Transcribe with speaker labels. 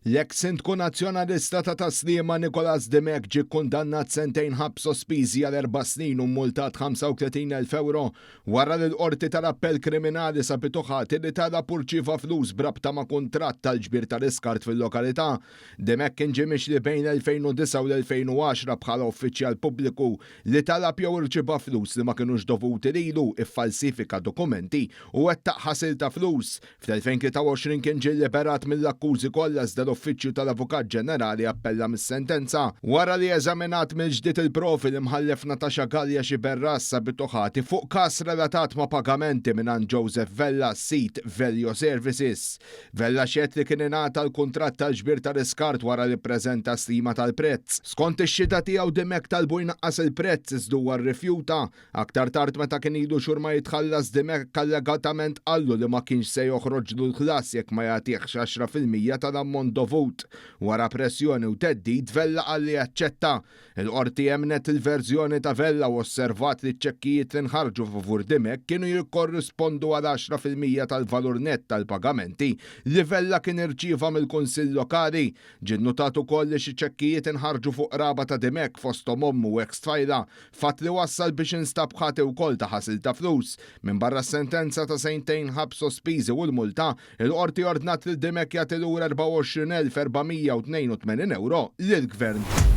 Speaker 1: L-eks sindku nazzjonalista ta' Taslima Nicolas Demek ġie kundannat sentejn ħabs sospiżi għal 4 snin u multat 35,000 euro wara li l-qorti tal-appell kriminali sabituħat li talab urċiva flus brabta ma' kuntratt tal-ġbir tal-iskart fil-lokalità. Demek kien ġimix li bejn 2009 u l-2010 bħala uffiċjal pubbliku li talab jew irċiva flus li ma kinux dovuti lilu iffalsifika dokumenti u wettaq ħasil ta' flus. Fl-2023 kien ġie liberat mill-akkużi kollha iżda l-Uffiċċju tal-Avukat Ġenerali appella mis-sentenza wara li eżaminat mill-ġdid il-profil imħallef Natasha Gallia Xiberrassa bitoħati fuq każ relatat ma' pagamenti minn Joseph Vella sit Velio Services. Vella xiet li kien ingħata l-kuntratt tal-ġbir tal-iskart wara li ppreżenta stima tal-prezz. Skont ix-xita tiegħu Demek talbu jnaqqas il-prezz iżda huwa rrifjuta. Aktar tard meta kien ilu xhur ma jitħallas Demek allegatament qallu li ma kienx se joħroġlu l-ħlas jekk ma jagħtihx 10% tal-ammont dovut. Wara pressjoni u teddid Vella qalli jaċċetta. Il-qorti jemnet il-verżjoni ta' Vella u osservat li ċ-ċekkijiet li nħarġu favur Demek kienu jikkorrispondu għal 10% tal-valur net tal-pagamenti li Vella kien irċieva mill-Kunsill Lokali. Ġie notat ukoll li xi ċekkijiet inħarġu fuq raba ta' Demek fosthom ommu u ex-tfajla, fatt li wassal biex instab ħati wkoll ta' ħasil ta' flus. Minn barra s-sentenza ta' sentejn ħabs sospiżi u l-multa, il-qorti ordnat li Demek jagħti lura 24,482 euro lill-Gvern.